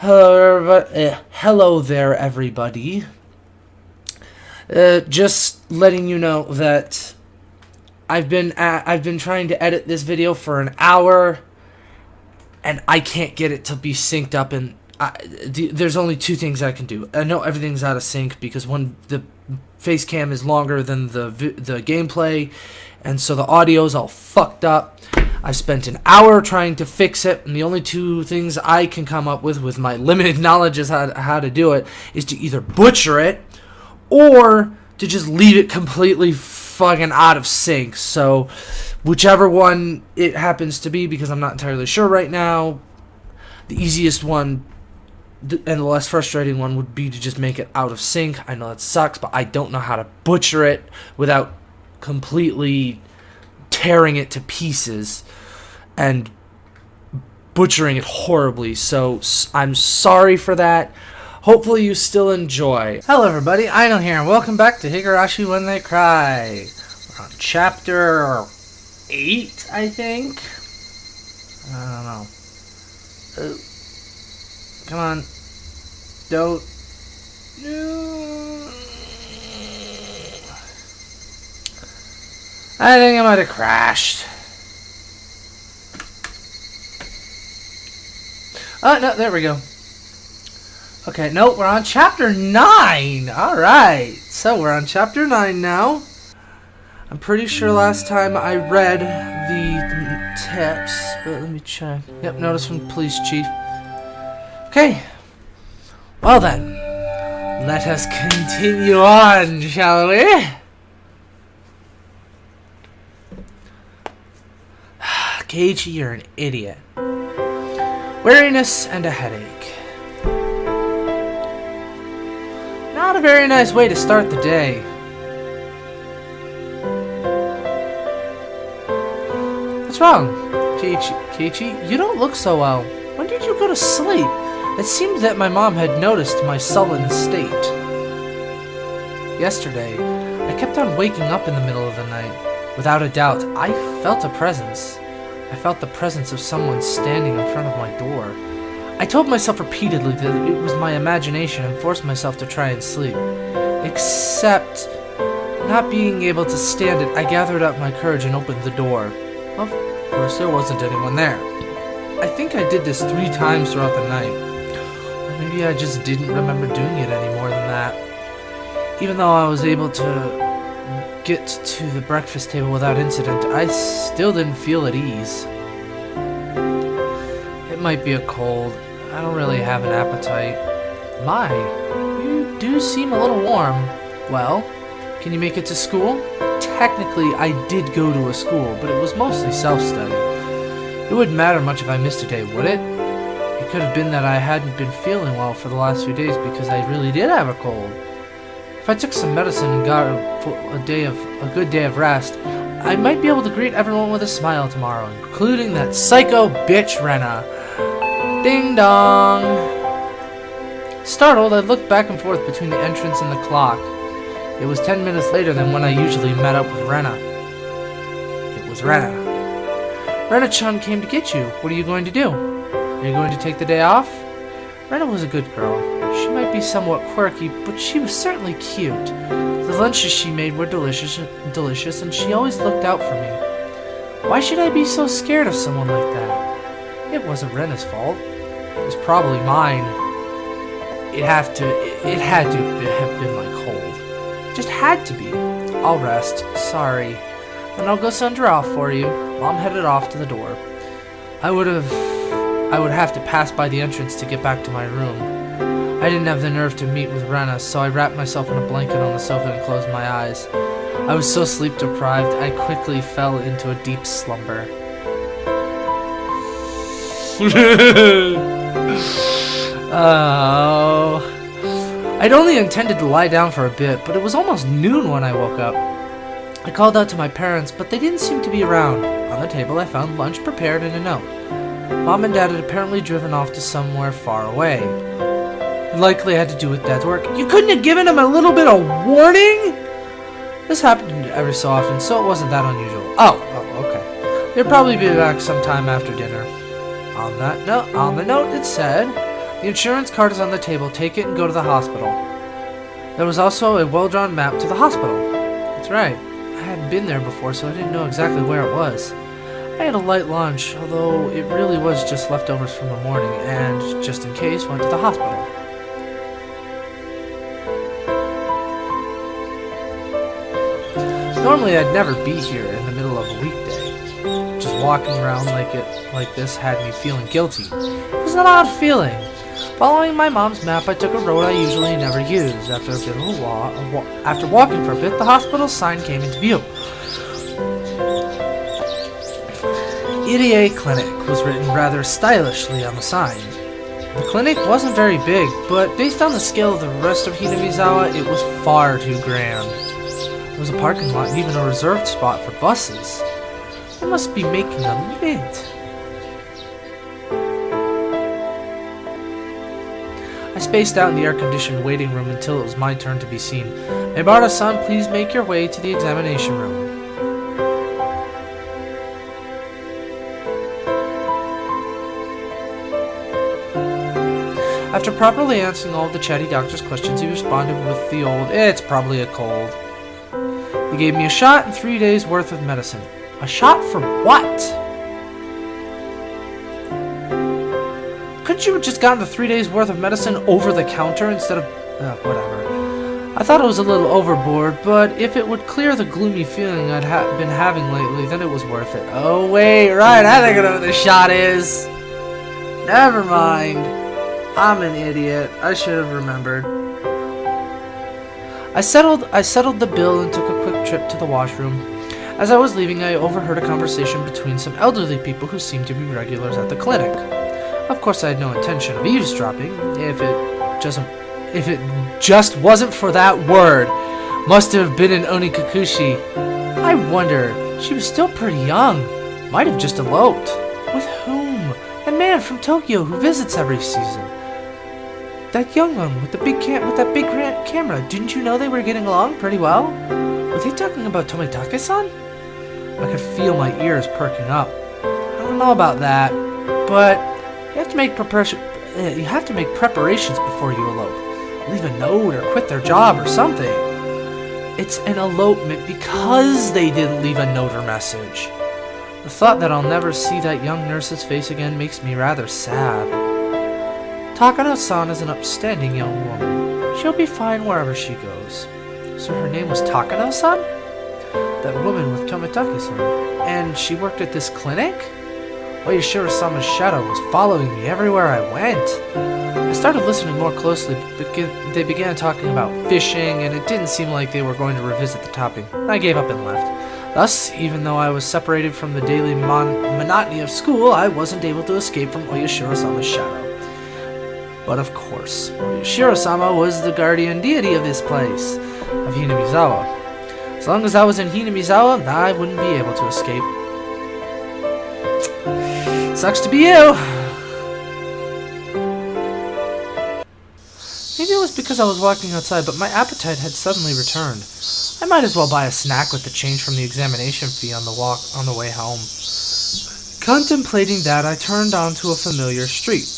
Hello there, everybody. Just letting you know that I've been trying to edit this video for an hour, and I can't get it to be synced up. And there's only two things I can do. I know everything's out of sync because the face cam is longer than the gameplay, and so the audio's all fucked up. I spent an hour trying to fix it, and the only two things I can come up with my limited knowledge as how to do it is to either butcher it or to just leave it completely fucking out of sync. So whichever one it happens to be, because I'm not entirely sure right now, the easiest one and the less frustrating one would be to just make it out of sync. I know that sucks, but I don't know how to butcher it without completely tearing it to pieces and butchering it horribly. So I'm sorry for that. Hopefully you still enjoy. Hello everybody, Mion here, and welcome back to Higurashi When They Cry. We're on chapter 8, I think. I don't know. Come on. Don't. I think I might have crashed. Oh, no, there we go. Okay, no, we're on chapter 9. Alright, so we're on chapter 9 now. I'm pretty sure last time I read the tips, but let me check. Yep, notice from the police chief. Okay. Well then, let us continue on, shall we? Keiichi, you're an idiot. Weariness and a headache. Not a very nice way to start the day. What's wrong? Keiichi, you don't look so well. When did you go to sleep? It seemed that my mom had noticed my sullen state. Yesterday, I kept on waking up in the middle of the night. Without a doubt, I felt a presence. I felt the presence of someone standing in front of my door. I told myself repeatedly that it was my imagination and forced myself to try and sleep. Except, not being able to stand it, I gathered up my courage and opened the door. Of course, there wasn't anyone there. I think I did this 3 times throughout the night. Or maybe I just didn't remember doing it any more than that. Even though I was able to get to the breakfast table without incident, I still didn't feel at ease. It might be a cold. I don't really have an appetite. My, you do seem a little warm. Well, can you make it to school? Technically, I did go to a school, but it was mostly self-study. It wouldn't matter much if I missed a day, would it? It could have been that I hadn't been feeling well for the last few days because I really did have a cold. If I took some medicine and got a good day of rest, I might be able to greet everyone with a smile tomorrow, including that psycho bitch Rena. Ding dong! Startled, I looked back and forth between the entrance and the clock. It was 10 minutes later than when I usually met up with Rena. It was Rena. Rena-chan came to get you. What are you going to do? Are you going to take the day off? Rena was a good girl. She might be somewhat quirky, but she was certainly cute. The lunches she made were delicious, and she always looked out for me. Why should I be so scared of someone like that? It wasn't Rena's fault. It was probably mine. It had to have been my cold. It just had to be. I'll rest. Sorry. Then I'll go send her off for you. Mom headed off to the door. I would have to pass by the entrance to get back to my room. I didn't have the nerve to meet with Rena, so I wrapped myself in a blanket on the sofa and closed my eyes. I was so sleep deprived, I quickly fell into a deep slumber. Oh. I'd only intended to lie down for a bit, but it was almost noon when I woke up. I called out to my parents, but they didn't seem to be around. On the table, I found lunch prepared and a note. Mom and Dad had apparently driven off to somewhere far away. It likely had to do with Dad's work. You couldn't have given him a little bit of warning? This happened every so often, so it wasn't that unusual. Oh, okay. They'd probably be back sometime after dinner. On the note, it said, The insurance card is on the table. Take it and go to the hospital. There was also a well-drawn map to the hospital. That's right. I hadn't been there before, so I didn't know exactly where it was. I had a light lunch, although it really was just leftovers from the morning, and, just in case, went to the hospital. Normally, I'd never be here in the middle of a weekday. Just walking around like this had me feeling guilty. It was an odd feeling. Following my mom's map, I took a road I usually never use. After walking for a bit, the hospital sign came into view. Irie Clinic was written rather stylishly on the sign. The clinic wasn't very big, but based on the scale of the rest of Hinamizawa, it was far too grand. There was a parking lot and even a reserved spot for buses. They must be making a mint. I spaced out in the air-conditioned waiting room until it was my turn to be seen. Mibara-san, please make your way to the examination room. After properly answering all of the chatty doctor's questions, he responded with the old, "It's probably a cold." He gave me a shot and 3 days' worth of medicine. A shot for what? Couldn't you have just gotten the 3 days' worth of medicine over the counter instead of... whatever. I thought it was a little overboard, but if it would clear the gloomy feeling I'd been having lately, then it was worth it. Oh, wait, right, I think I know what this shot is. Never mind. I'm an idiot. I should have remembered. I settled the bill and took a quick trip to the washroom. As I was leaving, I overheard a conversation between some elderly people who seemed to be regulars at the clinic. Of course, I had no intention of eavesdropping. If it just wasn't for that word, must have been an onikakushi. I wonder, she was still pretty young. Might have just eloped. With whom? A man from Tokyo who visits every season. That young one with that big camera. Didn't you know they were getting along pretty well? Were they talking about Tomitake-san? I could feel my ears perking up. I don't know about that, but you have to make preparations before you elope. Leave a note or quit their job or something. It's an elopement because they didn't leave a note or message. The thought that I'll never see that young nurse's face again makes me rather sad. Takano-san is an upstanding young woman. She'll be fine wherever she goes. So her name was Takano-san? That woman with Tomitake-san. And she worked at this clinic? Oyashiro-sama's shadow was following me everywhere I went. I started listening more closely, but they began talking about fishing, and it didn't seem like they were going to revisit the topic. I gave up and left. Thus, even though I was separated from the daily monotony of school, I wasn't able to escape from Oyashiro-sama's shadow. But of course, Oyashiro-sama was the guardian deity of this place, of Hinamizawa. As long as I was in Hinamizawa, I wouldn't be able to escape. Sucks to be you! Maybe it was because I was walking outside, but my appetite had suddenly returned. I might as well buy a snack with the change from the examination fee on the way home. Contemplating that, I turned onto a familiar street.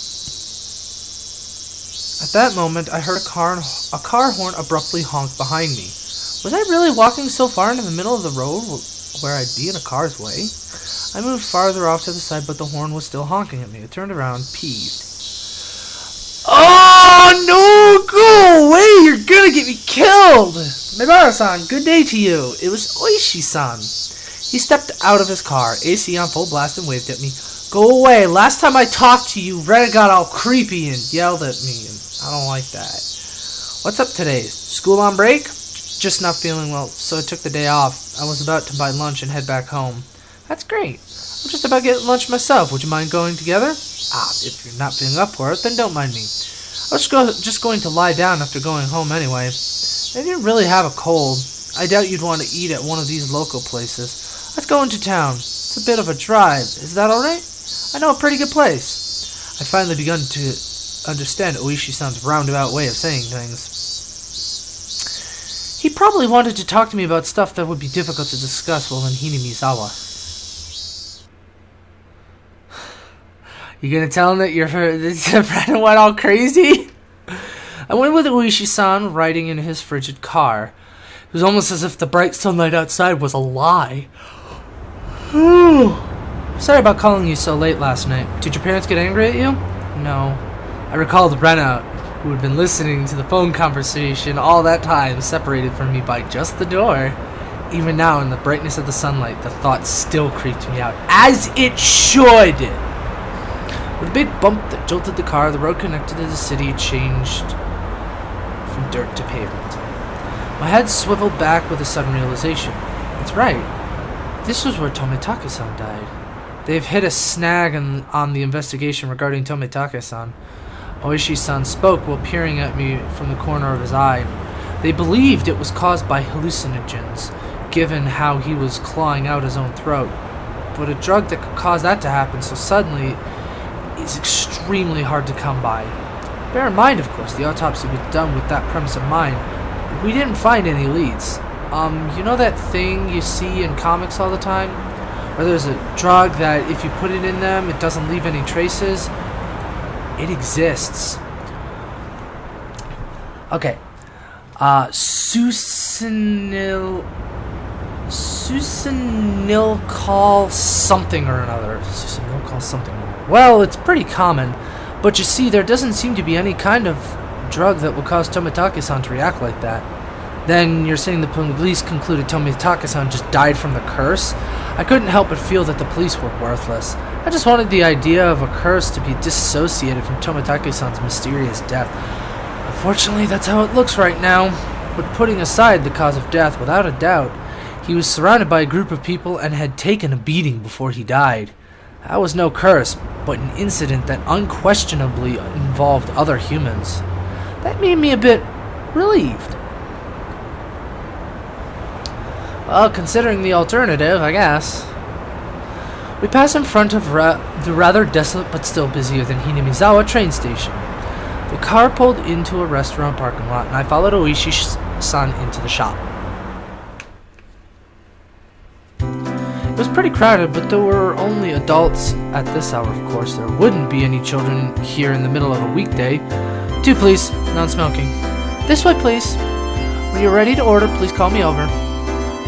At that moment, I heard a car horn abruptly honk behind me. Was I really walking so far into the middle of the road where I'd be in a car's way? I moved farther off to the side, but the horn was still honking at me. I turned around, peeved. Oh, no! Go away! You're gonna get me killed! Mibara-san, good day to you. It was Oishi-san. He stepped out of his car, AC on full blast, and waved at me. Go away! Last time I talked to you, Rena got all creepy and yelled at me. I don't like that. What's up today? School on break? Just not feeling well, so I took the day off. I was about to buy lunch and head back home. That's great. I'm just about getting lunch myself. Would you mind going together? If you're not feeling up for it, then don't mind me. I was just going to lie down after going home anyway. I didn't really have a cold. I doubt you'd want to eat at one of these local places. Let's go into town. It's a bit of a drive. Is that alright? I know a pretty good place. I'd finally begun to understand Oishi-san's roundabout way of saying things. He probably wanted to talk to me about stuff that would be difficult to discuss while in Hinamizawa. You gonna tell him that your friend went all crazy? I went with Oishi-san riding in his frigid car. It was almost as if the bright sunlight outside was a lie. Sorry about calling you so late last night. Did your parents get angry at you? No. I recalled Rena, who had been listening to the phone conversation all that time, separated from me by just the door. Even now, in the brightness of the sunlight, the thought still creeped me out. As it should! With a big bump that jolted the car, the road connected to the city changed from dirt to pavement. My head swiveled back with a sudden realization. That's right. This was where Tomitake-san died. They've hit a snag on the investigation regarding Tomitake-san. Oishi-san spoke while peering at me from the corner of his eye. They believed it was caused by hallucinogens, given how he was clawing out his own throat. But a drug that could cause that to happen so suddenly is extremely hard to come by. Bear in mind, of course, the autopsy was done with that premise in mind. We didn't find any leads. You know that thing you see in comics all the time? Where there's a drug that if you put it in them, it doesn't leave any traces? It exists. Okay. Succinylchol something or another. Succinylchol something. Well, it's pretty common, but you see, there doesn't seem to be any kind of drug that would cause Tomitake-san to react like that. Then you're saying the police concluded Tomitake-san just died from the curse? I couldn't help but feel that the police were worthless. I just wanted the idea of a curse to be dissociated from Tomitake-san's mysterious death. Unfortunately, that's how it looks right now. But putting aside the cause of death, without a doubt, he was surrounded by a group of people and had taken a beating before he died. That was no curse, but an incident that unquestionably involved other humans. That made me a bit relieved. Well, considering the alternative, I guess. We pass in front of the rather desolate but still busier than Hinamizawa train station. The car pulled into a restaurant parking lot, and I followed Oishi-san into the shop. It was pretty crowded, but there were only adults at this hour, of course. There wouldn't be any children here in the middle of a weekday. 2, please. Non-smoking. This way, please. When you're ready to order, please call me over.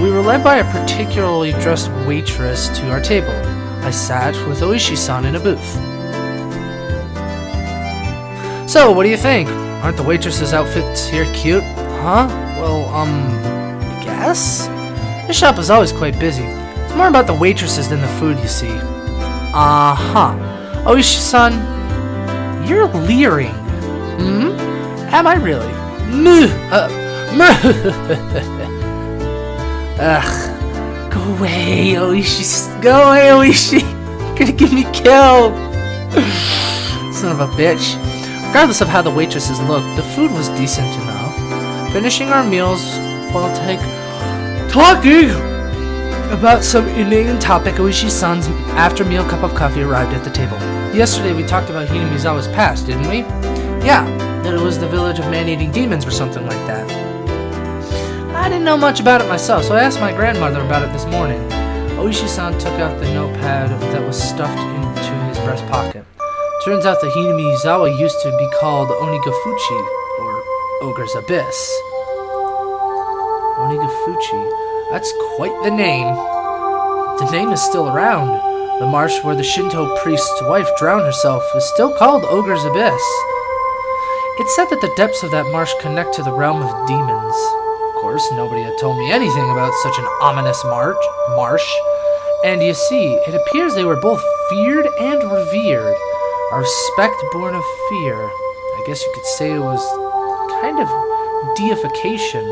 We were led by a particularly dressed waitress to our table. I sat with Oishi-san in a booth. So, what do you think? Aren't the waitress's outfits here cute? Huh? Well, I guess? This shop is always quite busy. It's more about the waitresses than the food, you see. Oishi-san, you're leering. Am I really? Ugh. Go away, Oishi. Go away, Oishi. You're gonna get me killed. Son of a bitch. Regardless of how the waitresses looked, the food was decent enough. Finishing our meals while talking about some inane topic, Oishi-san's after-meal cup of coffee arrived at the table. Yesterday we talked about Hinamizawa's past, didn't we? Yeah, that it was the village of man-eating demons or something like that. I didn't know much about it myself, so I asked my grandmother about it this morning. Oishi-san took out the notepad that was stuffed into his breast pocket. Turns out that Hinamizawa used to be called Onigafuchi, or Ogre's Abyss. Onigafuchi. That's quite the name. The name is still around. The marsh where the Shinto priest's wife drowned herself is still called Ogre's Abyss. It's said that the depths of that marsh connect to the realm of demons. Of course, nobody had told me anything about such an ominous marsh. And you see, it appears they were both feared and revered. A respect born of fear. I guess you could say it was kind of deification.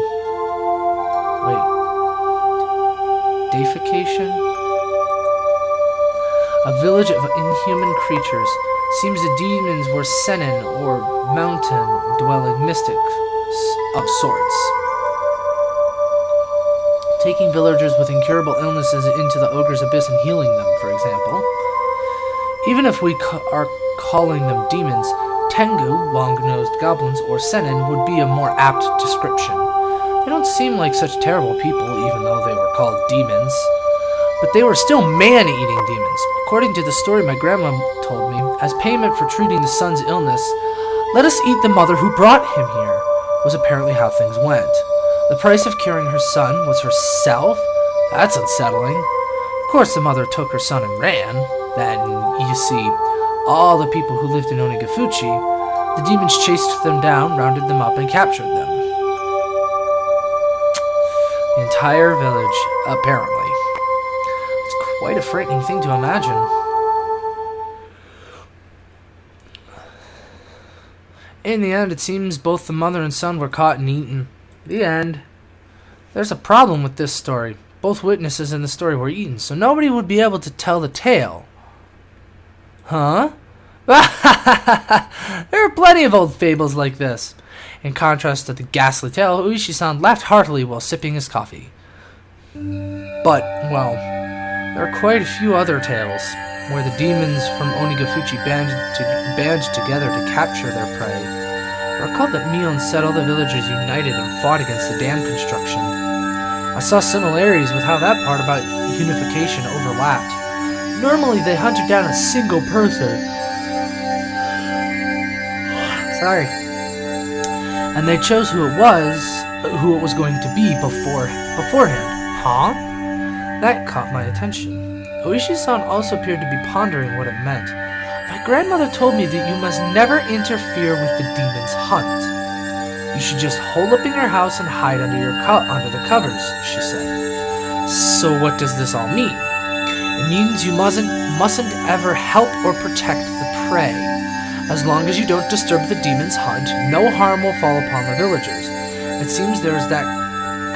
Wait. Deification? A village of inhuman creatures. Seems the demons were senin, or mountain-dwelling mystics of sorts. Taking villagers with incurable illnesses into the Ogre's Abyss and healing them, for example. Even if we are calling them demons, Tengu, long-nosed goblins, or senin would be a more apt description. They don't seem like such terrible people, even though they were called demons. but they were still man-eating demons. According to the story my grandma told me, as payment for treating the son's illness, let us eat the mother who brought him here, was apparently how things went. The price of curing her son was herself? That's unsettling. Of course the mother took her son and ran. Then, you see, all the people who lived in Onigafuchi, the demons chased them down, rounded them up, and captured them. The entire village, apparently. It's quite a frightening thing to imagine. In the end, it seems both the mother and son were caught and eaten. The end. There's a problem with this story. Both witnesses in the story were eaten, so nobody would be able to tell the tale. Huh? There are plenty of old fables like this. In contrast to the ghastly tale, Uishi-san laughed heartily while sipping his coffee. But, well, there are quite a few other tales, where the demons from Onigafuchi banded together to capture their prey. I recall that Mion said all the villagers united and fought against the dam construction. I saw similarities with how that part about unification overlapped. Normally they hunted down a single person. Sorry. And they chose who it was going to be beforehand. Huh? That caught my attention. Oishi-san also appeared to be pondering what it meant. My grandmother told me that you must never interfere with the demon's hunt. You should just hole up in your house and hide under the covers, she said. So what does this all mean? It means you mustn't ever help or protect the prey. As long as you don't disturb the demon's hunt, no harm will fall upon the villagers. It seems there's that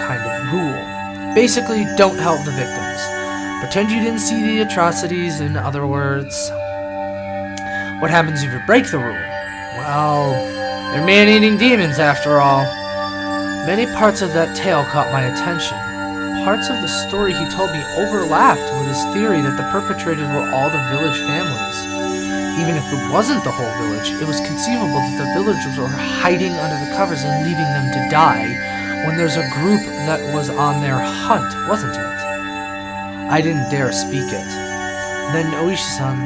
kind of rule. Basically, don't help the victims. Pretend you didn't see the atrocities, in other words. What happens if you break the rule? Well, they're man-eating demons after all. Many parts of that tale caught my attention. Parts of the story he told me overlapped with his theory that the perpetrators were all the village families. Even if it wasn't the whole village, it was conceivable that the villagers were hiding under the covers and leaving them to die when there's a group that was on their hunt, wasn't it? I didn't dare speak it. Then Oishi-san,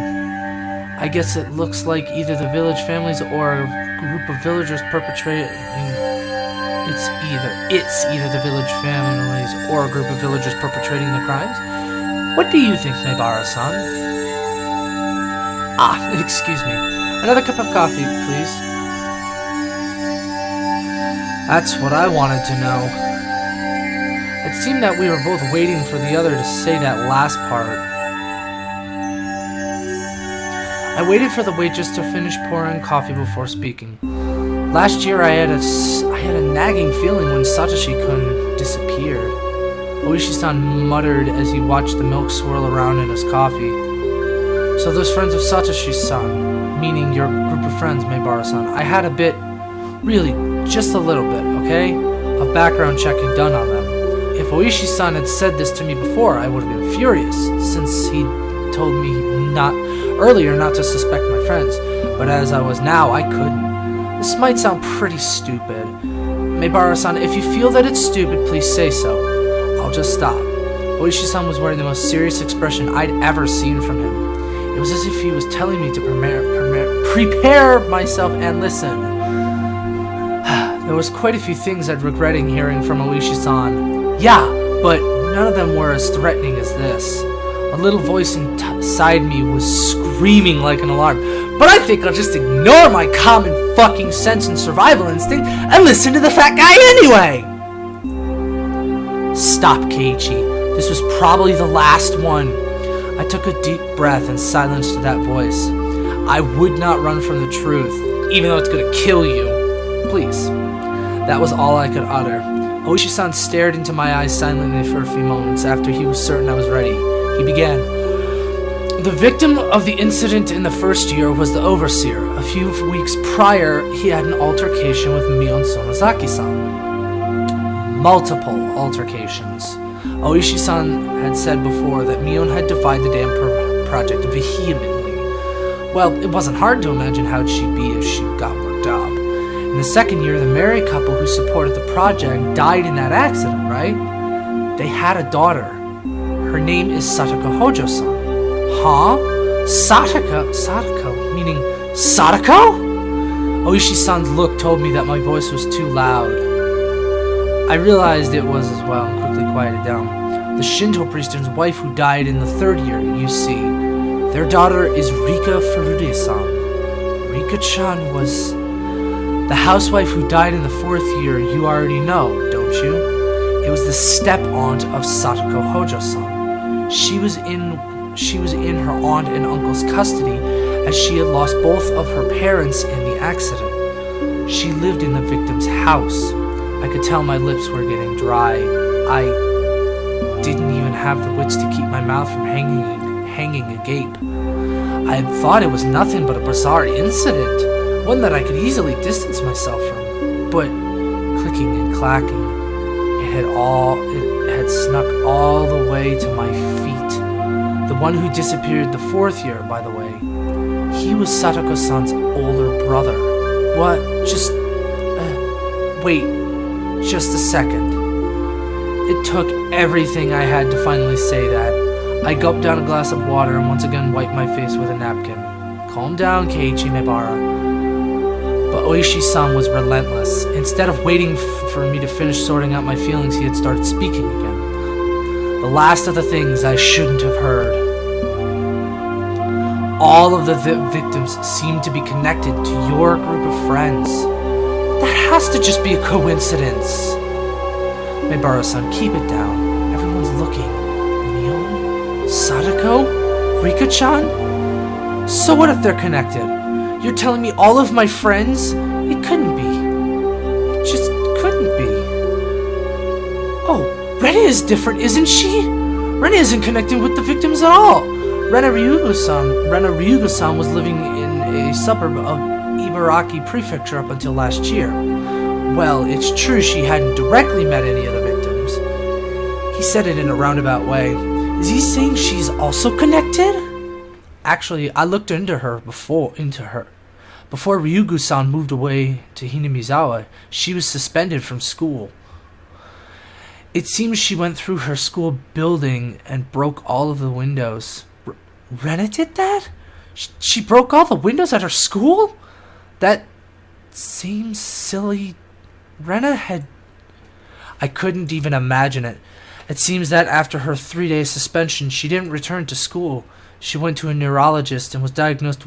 I guess it looks like either the village families or a group of villagers perpetrating... It's either the village families or a group of villagers perpetrating the crimes? What do you think, Maibara-san? Excuse me. Another cup of coffee, please. That's what I wanted to know. It seemed that we were both waiting for the other to say that last part. I waited for the waitress to finish pouring coffee before speaking. Last year I had a nagging feeling when Satoshi-kun disappeared. Oishi-san muttered as he watched the milk swirl around in his coffee. So those friends of Satoshi-san, meaning your group of friends, Maibara-san, I had a bit, really, just a little bit, okay, of background checking done on them. If Oishi-san had said this to me before, I would have been furious, since he told me earlier not to suspect my friends, but as I was now, I couldn't. This might sound pretty stupid. Maibara-san, if you feel that it's stupid, please say so. I'll just stop. Oishi-san was wearing the most serious expression I'd ever seen from him. It was as if he was telling me to prepare myself and listen. There was quite a few things I'd regretting hearing from Oishi-san. Yeah, but none of them were as threatening as this. A little voice inside me was screaming like an alarm. But I think I'll just ignore my common fucking sense and survival instinct and listen to the fat guy anyway! Stop, Keiichi. This was probably the last one. I took a deep breath and silenced that voice. I would not run from the truth, even though it's gonna kill you. Please. That was all I could utter. Oishi-san stared into my eyes silently for a few moments after he was certain I was ready. He began. The victim of the incident in the first year was the overseer. A few weeks prior, he had an altercation with Mion Sonozaki-san. Multiple altercations. Oishi-san had said before that Mion had defied the dam project vehemently. Well, it wasn't hard to imagine how she'd be if she got worked up. In the second year, the married couple who supported the project died in that accident, right? They had a daughter. Her name is Satoko Hojo-san. Huh? Sadako, meaning Sadako? Oishi-san's look told me that my voice was too loud. I realized it was as well and quickly quieted down. The Shinto priest's wife who died in the 3rd year, you see. Their daughter is Rika Furude-san. Rika-chan was the housewife who died in the 4th year. You already know, don't you? It was the step-aunt of Satoko Hojo-san. She was in her aunt and uncle's custody as she had lost both of her parents in the accident. She lived in the victim's house. I could tell my lips were getting dry. I didn't even have the wits to keep my mouth from hanging agape. I had thought it was nothing but a bizarre incident, one that I could easily distance myself from. But clicking and clacking, it had snuck all the way to my feet. The one who disappeared the 4th year, by the way. He was Satoko-san's older brother. What? Wait, just a second. It took everything I had to finally say that. I gulped down a glass of water and once again wiped my face with a napkin. Calm down, Keiichi Mebara. But Oishi-san was relentless. Instead of waiting for me to finish sorting out my feelings, he had started speaking again. The last of the things I shouldn't have heard. All of the victims seem to be connected to your group of friends. That has to just be a coincidence. Mebara-san, keep it down. Everyone's looking. Mion? Sadako? Rika-chan? So what if they're connected? You're telling me all of my friends? It couldn't be. It just couldn't be. Oh, Rena is different, isn't she? Rena isn't connected with the victims at all. Rena Ryugu-san was living in a suburb of Ibaraki Prefecture up until last year. Well, it's true she hadn't directly met any of the victims. He said it in a roundabout way. Is he saying she's also connected? Actually, I looked into her. Before Ryugu-san moved away to Hinamizawa, she was suspended from school. It seems she went through her school building and broke all of the windows. Rena did that? She broke all the windows at her school? That seems silly. Rena had... I couldn't even imagine it. It seems that after her 3-day suspension, she didn't return to school. She went to a neurologist and was diagnosed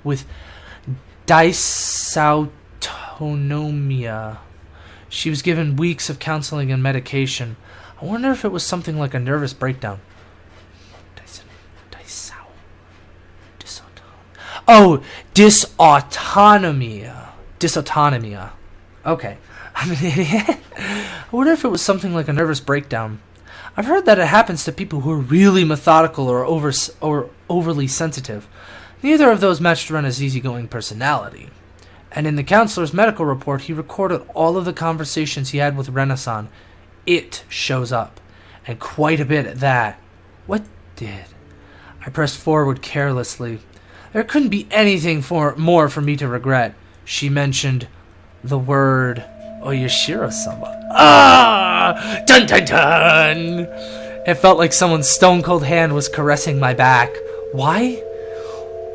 with dysautonomia. She was given weeks of counseling and medication. I wonder if it was something like a nervous breakdown. Oh, dysautonomia. Dysautonomia. Okay. I'm an idiot. I wonder if it was something like a nervous breakdown. I've heard that it happens to people who are really methodical or overly sensitive. Neither of those matched Rena's easygoing personality. And in the counselor's medical report, he recorded all of the conversations he had with Rena-san. It shows up. And quite a bit at that. What did? I pressed forward carelessly. There couldn't be anything more for me to regret. She mentioned the word Oyashiro-sama. Ah! Dun dun dun! It felt like someone's stone-cold hand was caressing my back. Why?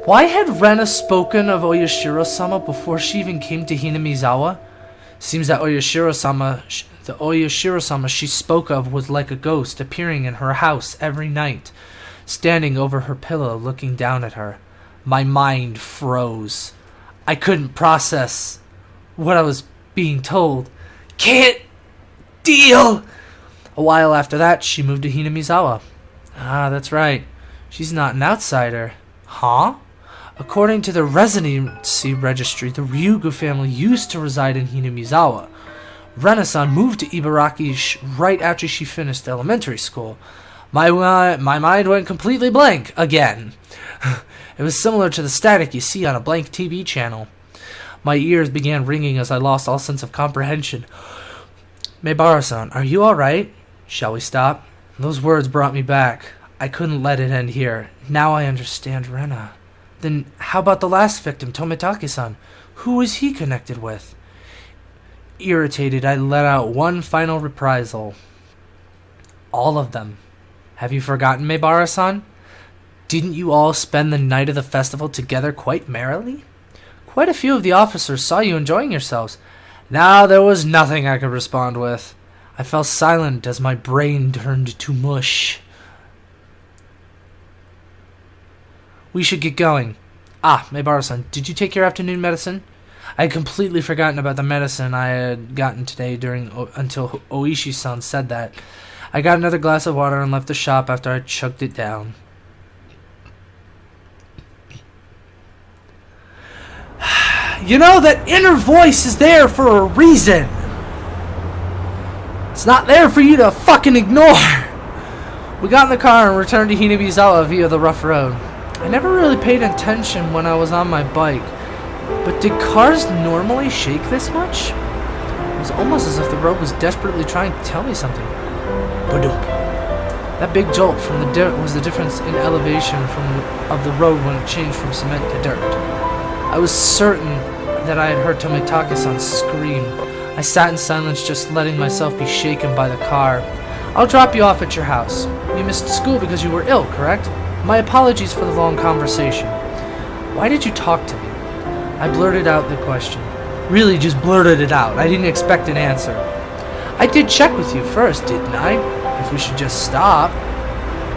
Why had Rena spoken of Oyashiro-sama before she even came to Hinamizawa? Seems that the Oyashiro-sama she spoke of was like a ghost appearing in her house every night, standing over her pillow looking down at her. My mind froze. I couldn't process what I was being told. Can't deal! A while after that, she moved to Hinamizawa. Ah, that's right. She's not an outsider. Huh? According to the residency registry, the Ryugu family used to reside in Hinamizawa. Rena-san moved to Ibaraki right after she finished elementary school. My mind went completely blank again. It was similar to the static you see on a blank TV channel. My ears began ringing as I lost all sense of comprehension. Mebara-san, are you alright? Shall we stop? Those words brought me back. I couldn't let it end here. Now I understand Rena. Then how about the last victim, Tomitake-san? Who is he connected with? Irritated, I let out one final reprisal. All of them Have you forgotten, Maebara-san? Didn't you all spend the night of the festival together quite merrily? Quite a few of the officers saw you enjoying yourselves. Now there was nothing I could respond with. I fell silent as my brain turned to mush. We should get going. Maebara-san, did you take your afternoon medicine? I had completely forgotten about the medicine I had gotten today until Oishi-san said that. I got another glass of water and left the shop after I chugged it down. You know, that inner voice is there for a reason. It's not there for you to fucking ignore. We got in the car and returned to Hinamizawa via the rough road. I never really paid attention when I was on my bike, but did cars normally shake this much? It was almost as if the road was desperately trying to tell me something. Ba-doom. That big jolt from was the difference in elevation of the road when it changed from cement to dirt. I was certain that I had heard Tomitake-san scream. I sat in silence, just letting myself be shaken by the car. I'll drop you off at your house. You missed school because you were ill, correct? My apologies for the long conversation. Why did you talk to me? I blurted out the question. Really just blurted it out. I didn't expect an answer. I did check with you first, didn't I? If we should just stop.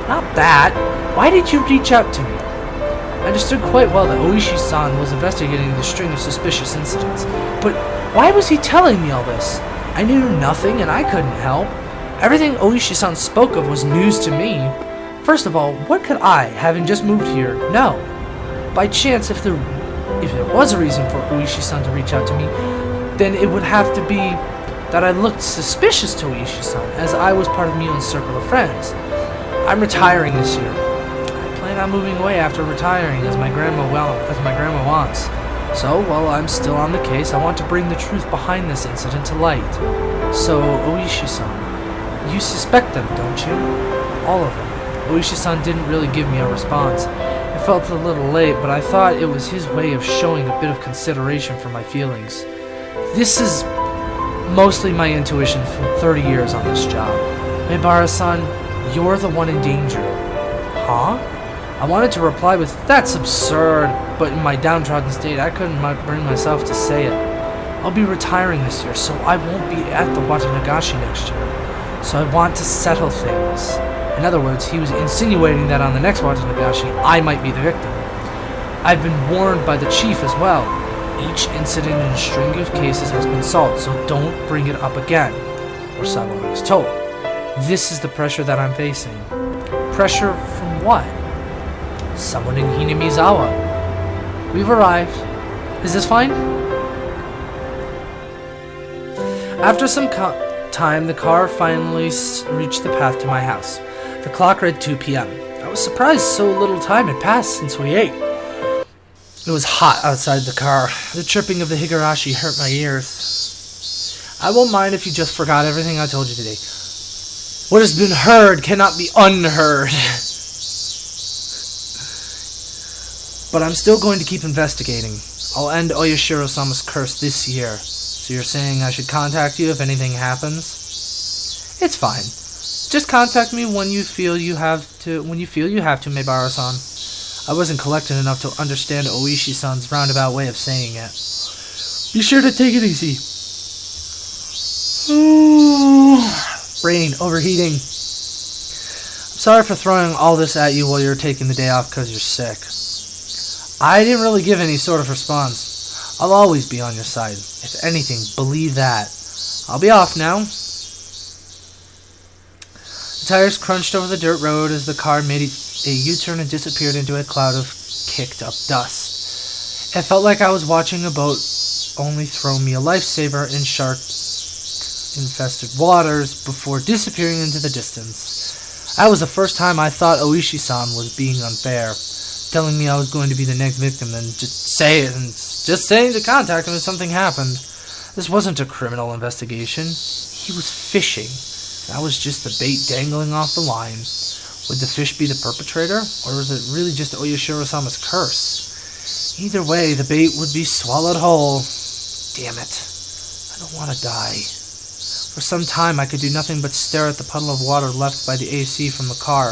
Not that. Why did you reach out to me? I understood quite well that Oishi-san was investigating the string of suspicious incidents. But why was he telling me all this? I knew nothing and I couldn't help. Everything Oishi-san spoke of was news to me. First of all, what could I, having just moved here, know? By chance, if there was a reason for Oishi-san to reach out to me, then it would have to be that I looked suspicious to Oishi-san, as I was part of Mion's circle of friends. I'm retiring this year. I plan on moving away after retiring, as my grandma wants. So, while I'm still on the case, I want to bring the truth behind this incident to light. So, Oishi-san, you suspect them, don't you? All of them. Oishi-san didn't really give me a response. It felt a little late, but I thought it was his way of showing a bit of consideration for my feelings. This is mostly my intuition from 30 years on this job. Maebara-san, you're the one in danger. Huh? I wanted to reply with, that's absurd, but in my downtrodden state, I couldn't bring myself to say it. I'll be retiring this year, so I won't be at the Watanagashi next year. So I want to settle things. In other words, he was insinuating that on the next Watanagashi, I might be the victim. I've been warned by the chief as well. Each incident in a string of cases has been solved, so don't bring it up again, or so I was told. This is the pressure that I'm facing. Pressure from what? Someone in Hinamizawa. We've arrived. Is this fine? After some time, the car finally reached the path to my house. The clock read 2 p.m. I was surprised so little time had passed since we ate. It was hot outside the car. The chirping of the Higurashi hurt my ears. I won't mind if you just forgot everything I told you today. What has been heard cannot be unheard. But I'm still going to keep investigating. I'll end Oyashiro-sama's curse this year. So you're saying I should contact you if anything happens? It's fine. Just contact me when you feel you have to, Maebara-san. I wasn't collected enough to understand Oishi-san's roundabout way of saying it. Be sure to take it easy. Brain overheating. I'm sorry for throwing all this at you while you're taking the day off because you're sick. I didn't really give any sort of response. I'll always be on your side. If anything, believe that. I'll be off now. The tires crunched over the dirt road as the car made a U-turn and disappeared into a cloud of kicked-up dust. It felt like I was watching a boat only throw me a lifesaver in shark-infested waters before disappearing into the distance. That was the first time I thought Oishi-san was being unfair, telling me I was going to be the next victim and just saying to contact him if something happened. This wasn't a criminal investigation. He was fishing. That was just the bait dangling off the line. Would the fish be the perpetrator, or was it really just Oyashiro-sama's curse? Either way, the bait would be swallowed whole. Damn it. I don't want to die. For some time, I could do nothing but stare at the puddle of water left by the AC from the car.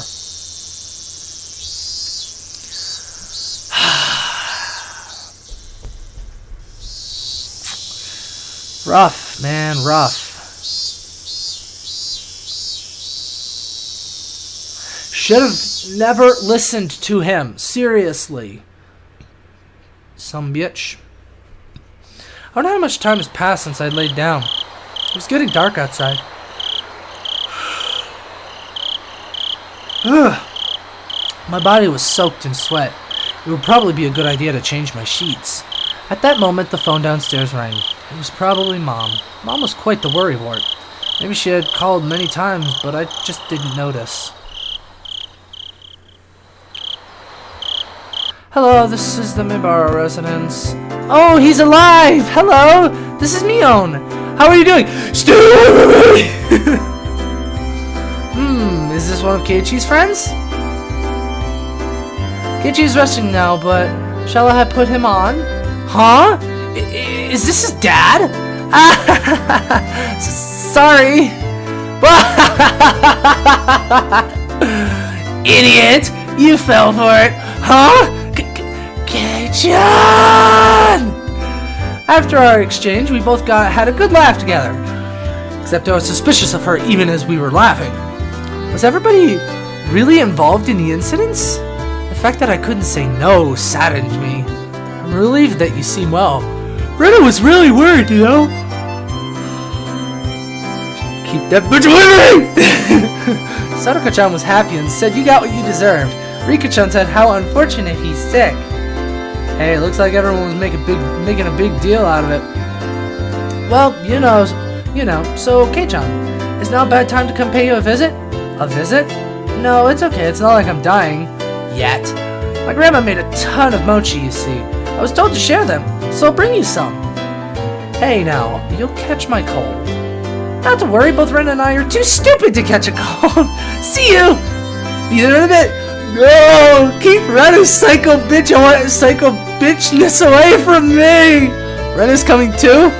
Rough, man, rough. Should have never listened to him. Seriously. Some bitch. I don't know how much time has passed since I laid down. It was getting dark outside. My body was soaked in sweat. It would probably be a good idea to change my sheets. At that moment, the phone downstairs rang. It was probably Mom. Mom was quite the worrywart. Maybe she had called many times, but I just didn't notice. Hello, this is the Mibara residence. Oh, he's alive! Hello! This is Mion. How are you doing? Stupid! Is this one of Keiichi's friends? Keiichi's resting now, but shall I put him on? Huh? Is this his dad? Sorry. Idiot! You fell for it. Huh? Kei-chan! After our exchange, we both had a good laugh together. Except I was suspicious of her even as we were laughing. Was everybody really involved in the incidents? The fact that I couldn't say no saddened me. I'm relieved that you seem well. Rena was really worried, you know? Keep that bitch with me! Sadako-chan was happy and said you got what you deserved. Rika-chan said how unfortunate he's sick. Hey, it looks like everyone was making a big deal out of it. Well, you know, so Kei-chan, is now a bad time to come pay you a visit? A visit? No, it's okay, it's not like I'm dying. Yet. My grandma made a ton of mochi, you see. I was told to share them, so I'll bring you some. Hey now, you'll catch my cold. Not to worry, both Rena and I are too stupid to catch a cold. See you! Be there in a bit. No! Keep Rena's psycho bitchness away from me! Rena's coming too?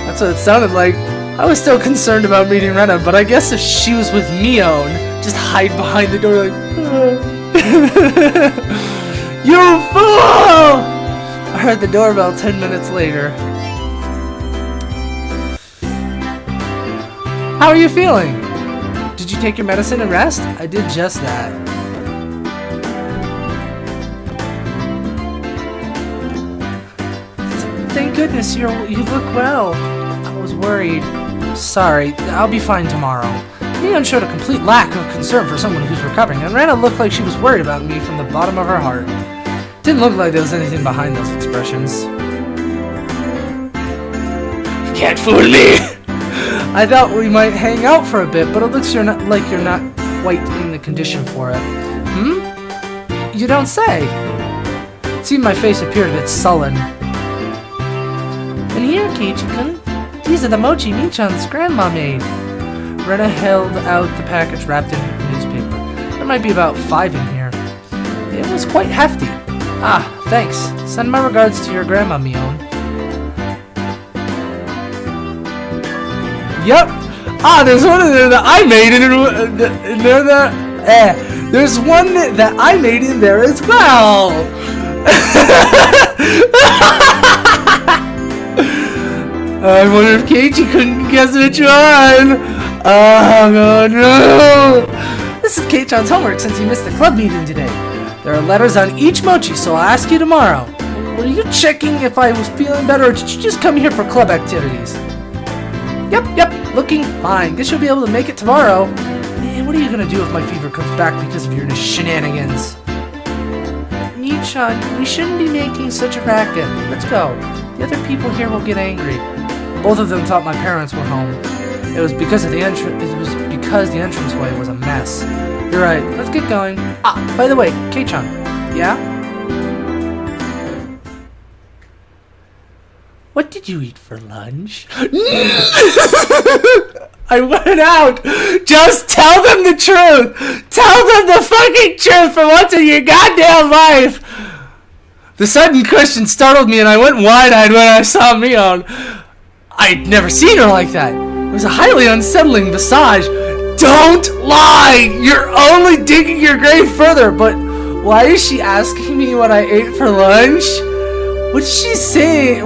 That's what it sounded like. I was still concerned about meeting Rena, but I guess if she was with Mion, just hide behind the door like... You fool! I heard the doorbell 10 minutes later. How are you feeling? Did you take your medicine and rest? I did just that. Thank goodness you look well. I was worried. Sorry, I'll be fine tomorrow. Mion showed a complete lack of concern for someone who's recovering, and Rena looked like she was worried about me from the bottom of her heart. Didn't look like there was anything behind those expressions. You can't fool me! I thought we might hang out for a bit, but it looks like you're not quite in the condition for it. You don't say. It seemed my face appeared a bit sullen. And here, Keiichi-kun, these are the mochi Michan's grandma made. Rena held out the package wrapped in newspaper. There might be about 5 in here. It was quite hefty. Ah, thanks. Send my regards to your grandma, Mion. Yep. Ah, there's one in there that I made in there there's one that I made in there as well. I wonder if Keiichi couldn't guess which one. Oh no. This is Kei-chan's homework since he missed the club meeting today. There are letters on each mochi, so I'll ask you tomorrow. Were you checking if I was feeling better, or did you just come here for club activities? Yep, looking fine. Guess you'll be able to make it tomorrow. Man, what are you gonna do if my fever comes back because of your shenanigans? Michan, we shouldn't be making such a racket. Let's go. The other people here will get angry. Both of them thought my parents were home. It was because the entranceway was a mess. You're right. Let's get going. Ah, by the way, Kei-chan. Yeah? What did you eat for lunch? I went out. Just tell them the truth. Tell them the fucking truth for once in your goddamn life. The sudden question startled me and I went wide-eyed when I saw Mion. I'd never seen her like that. was a highly unsettling visage. Don't lie! You're only digging your grave further, but why is she asking me what I ate for lunch? What she said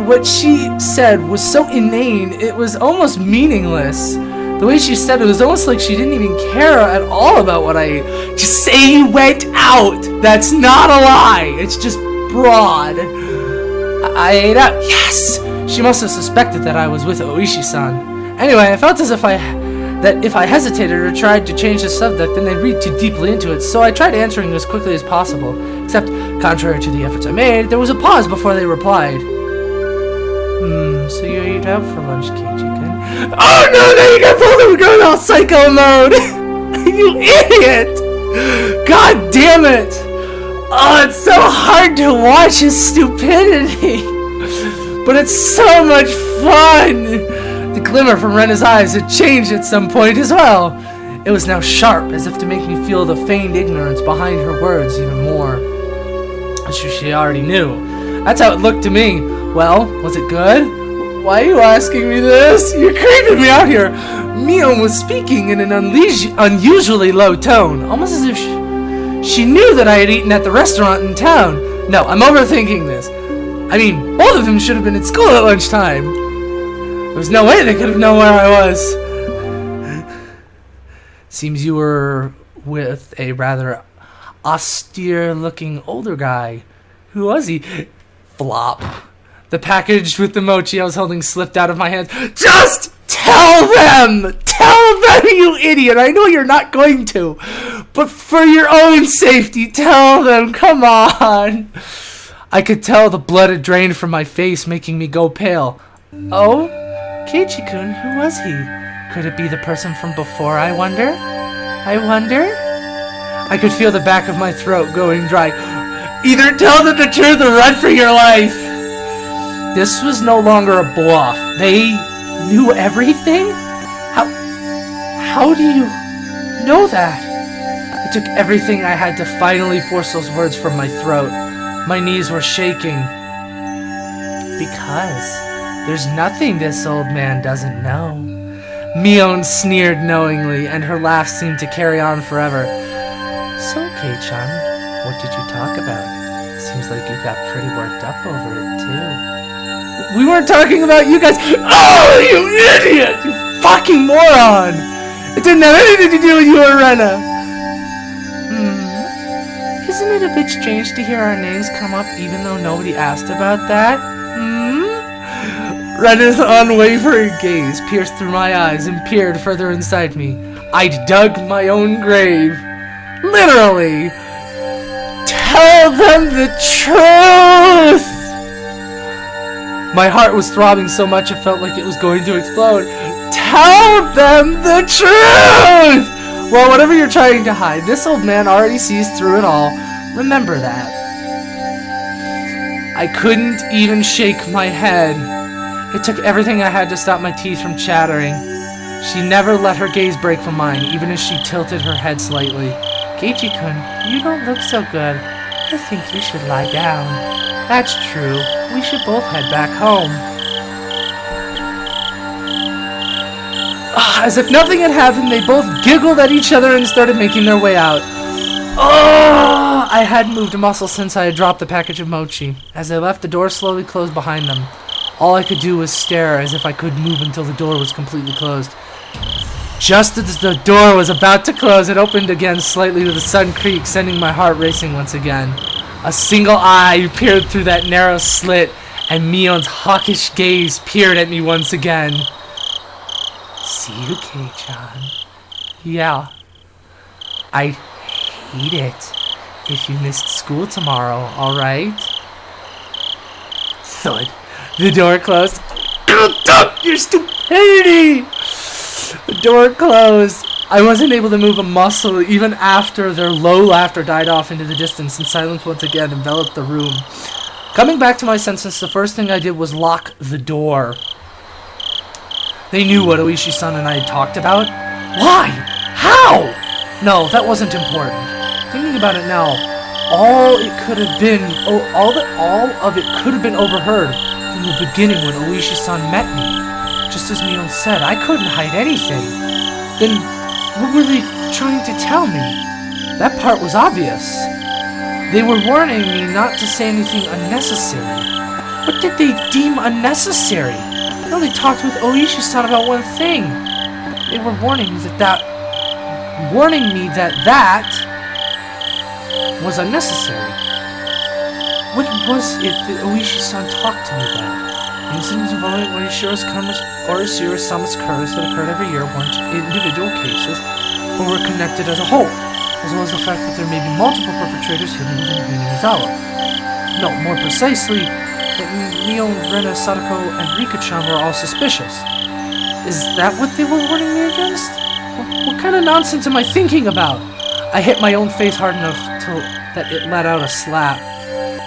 was so inane, it was almost meaningless. The way she said it was almost like she didn't even care at all about what I ate. Just say you went out! That's not a lie! It's just broad. I ate out. Yes! She must have suspected that I was with Oishi-san. Anyway, I felt as if if I hesitated or tried to change the subject, then they'd read too deeply into it, so I tried answering as quickly as possible. Except, contrary to the efforts I made, there was a pause before they replied. So you ate out for lunch, Keiji-kun? Oh no, now you got both of them going all psycho mode! You idiot! God damn it! Oh, it's so hard to watch his stupidity! But it's so much fun! The glimmer from Rena's eyes had changed at some point as well. It was now sharp, as if to make me feel the feigned ignorance behind her words even more. I'm sure she already knew. That's how it looked to me. Well, was it good? Why are you asking me this? You're creeping me out here. Mion was speaking in an unusually low tone, almost as if she knew that I had eaten at the restaurant in town. No, I'm overthinking this. I mean, both of them should have been at school at lunchtime. There was no way they could have known where I was. Seems you were with a rather austere-looking older guy. Who was he? Flop. The package with the mochi I was holding slipped out of my hands. Just tell them! Tell them, you idiot! I know you're not going to. But for your own safety, tell them. Come on. I could tell the blood had drained from my face, making me go pale. Oh? Keiji-kun, who was he? Could it be the person from before, I wonder? I could feel the back of my throat going dry. Either tell them the truth or run for your life! This was no longer a bluff. They knew everything? How do you know that? It took everything I had to finally force those words from my throat. My knees were shaking. Because there's nothing this old man doesn't know. Mion sneered knowingly, and her laugh seemed to carry on forever. So, Kei-chan, what did you talk about? Seems like you got pretty worked up over it, too. We weren't talking about you guys. Oh, you idiot! You fucking moron! It didn't have anything to do with you or Rena. Isn't it a bit strange to hear our names come up even though nobody asked about that? Rena's unwavering gaze pierced through my eyes and peered further inside me. I'd dug my own grave. Literally. Tell them the truth! My heart was throbbing so much it felt like it was going to explode. Tell them the truth! Well, whatever you're trying to hide, this old man already sees through it all. Remember that. I couldn't even shake my head. It took everything I had to stop my teeth from chattering. She never let her gaze break from mine, even as she tilted her head slightly. Keiji-kun, you don't look so good. I think you should lie down. That's true. We should both head back home. As if nothing had happened, they both giggled at each other and started making their way out. Oh! I hadn't moved a muscle since I had dropped the package of mochi. As they left, the door slowly closed behind them. All I could do was stare as if I could move until the door was completely closed. Just as the door was about to close, it opened again slightly with a sudden creak, sending my heart racing once again. A single eye peered through that narrow slit, and Mion's hawkish gaze peered at me once again. See you, Kei-chan. Yeah. I'd hate it if you missed school tomorrow, alright? Thud. The door closed. Your stupidity! The door closed. I wasn't able to move a muscle even after their low laughter died off into the distance and silence once again enveloped the room. Coming back to my senses, the first thing I did was lock the door. They knew what Oishi-san and I had talked about. Why? How? No, that wasn't important. Thinking about it now, all of it could have been overheard from the beginning when Oishi-san met me. Just as Mion said, I couldn't hide anything. Then, what were they trying to tell me? That part was obvious. They were warning me not to say anything unnecessary. What did they deem unnecessary? They only talked with Oishi-san about one thing. They were warning me that was unnecessary. What was it that Oishi-san talked to me about? Incidents involving Oishiro-sama's curse that occurred every year weren't individual cases, but were connected as a whole, as well as the fact that there may be multiple perpetrators hidden within Hinamizawa. No, more precisely, that Mion, Rena, Sadako, and Rika-chan were all suspicious. Is that what they were warning me against? What kind of nonsense am I thinking about? I hit my own face hard enough that it let out a slap.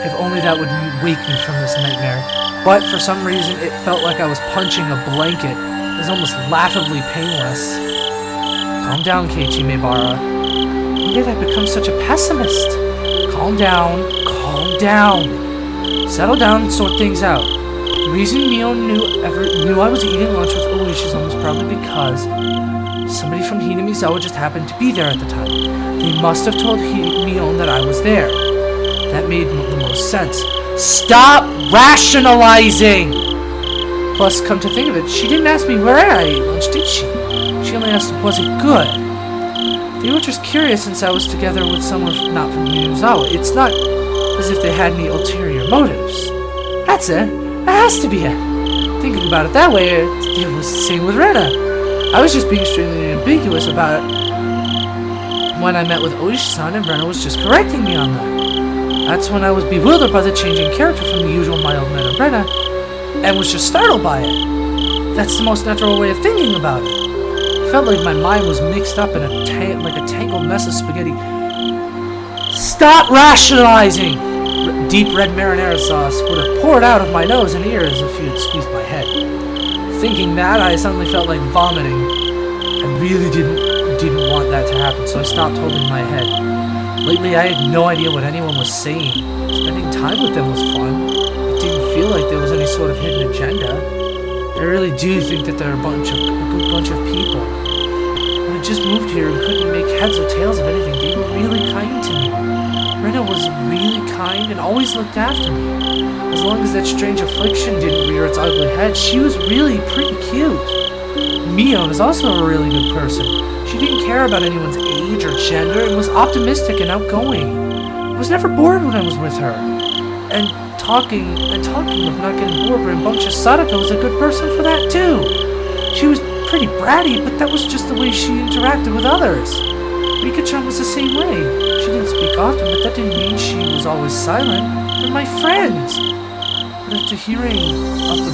If only that would wake me from this nightmare. But for some reason, it felt like I was punching a blanket. It was almost laughably painless. Calm down, Keiichi Maebara. When did I become such a pessimist? Calm down. Calm down. Settle down and sort things out. The reason Mion knew I was eating lunch with Oishi-san was probably because somebody from Hinamizawa just happened to be there at the time. They must have told Mion that I was there. That made the most sense. Stop rationalizing! Plus, come to think of it, she didn't ask me where I ate lunch, did she? She only asked, was it good? They were just curious since I was together with someone not from Hinamizawa. It's not as if they had any ulterior motives. That's it. That has to be it. Thinking about it that way, it was the same with Rena. I was just being extremely ambiguous about it when I met with Oishi-san, and Rena was just correcting me on that. That's when I was bewildered by the changing character from the usual mild mannered Rena, and was just startled by it. That's the most natural way of thinking about it. It felt like my mind was mixed up in like a tangled mess of spaghetti. Stop rationalizing! Deep red marinara sauce would have poured out of my nose and ears if you had squeezed my head. Thinking that, I suddenly felt like vomiting. I really didn't want that to happen, so I stopped holding my head. Lately, I had no idea what anyone was saying. Spending time with them was fun. It didn't feel like there was any sort of hidden agenda. I really do think that they're a good bunch of people. When I just moved here and couldn't make heads or tails of anything, they were really kind to me. Rena was really kind and always looked after me. As long as that strange affliction didn't rear its ugly head, she was really pretty cute. Mion is also a really good person. She didn't care about anyone's age or gender and was optimistic and outgoing. I was never bored when I was with her. And talking of not getting bored, rambunctious Sadako was a good person for that too. She was pretty bratty, but that was just the way she interacted with others. Rika-chan was the same way. She didn't speak often, but that didn't mean she was always silent. They're my friends. But after hearing of the